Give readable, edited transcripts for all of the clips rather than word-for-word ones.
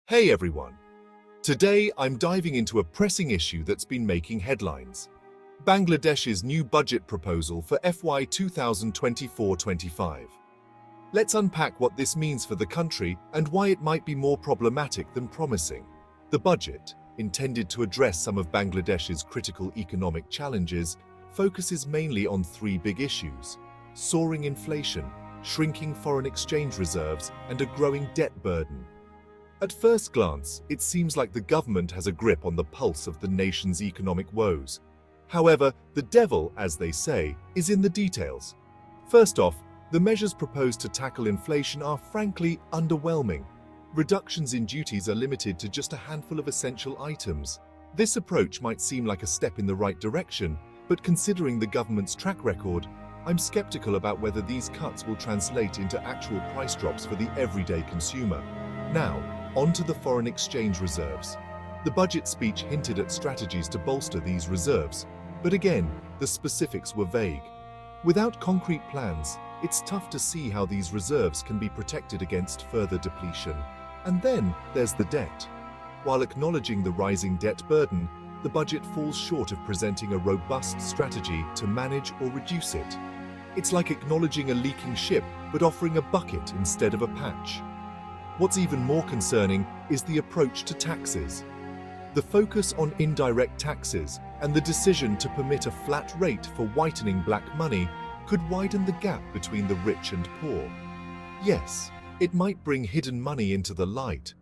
Hey everyone! Today I'm diving into a pressing issue that's been making headlines. Bangladesh's new budget proposal for FY 2024-25. Let's unpack what this means for the country and why it might be more problematic than promising. The budget, intended to address some of Bangladesh's critical economic challenges, focuses mainly on three big issues: soaring inflation, shrinking foreign exchange reserves, and a growing debt burden. At first glance, it seems like the government has a grip on the pulse of the nation's economic woes. However, the devil, as they say, is in the details. First off, the measures proposed to tackle inflation are frankly underwhelming. Reductions in duties are limited to just a handful of essential items. This approach might seem like a step in the right direction, but considering the government's track record, I'm skeptical about whether these cuts will translate into actual price drops for the everyday consumer. Now, on to the foreign exchange reserves. The budget speech hinted at strategies to bolster these reserves, but again, the specifics were vague. Without concrete plans, it's tough to see how these reserves can be protected against further depletion. And then there's the debt. While acknowledging the rising debt burden, the budget falls short of presenting a robust strategy to manage or reduce it. It's like acknowledging a leaking ship but offering a bucket instead of a patch. What's even more concerning is the approach to taxes. The focus on indirect taxes and the decision to permit a flat rate for whitening black money could widen the gap between the rich and poor. Yes, it might bring hidden money into the light,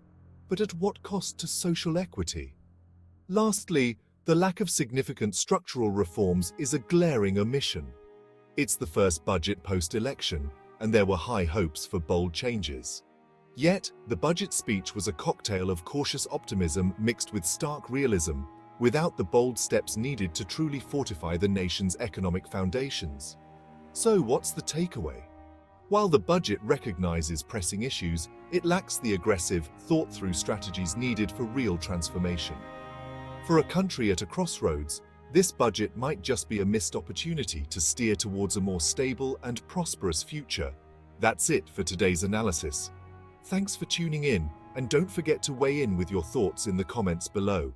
but at what cost to social equity? Lastly, the lack of significant structural reforms is a glaring omission. It's the first budget post-election, and there were high hopes for bold changes. Yet, the budget speech was a cocktail of cautious optimism mixed with stark realism, without the bold steps needed to truly fortify the nation's economic foundations. So what's the takeaway? While the budget recognizes pressing issues, it lacks the aggressive, thought-through strategies needed for real transformation. For a country at a crossroads, this budget might just be a missed opportunity to steer towards a more stable and prosperous future. That's it for today's analysis. Thanks for tuning in, and don't forget to weigh in with your thoughts in the comments below.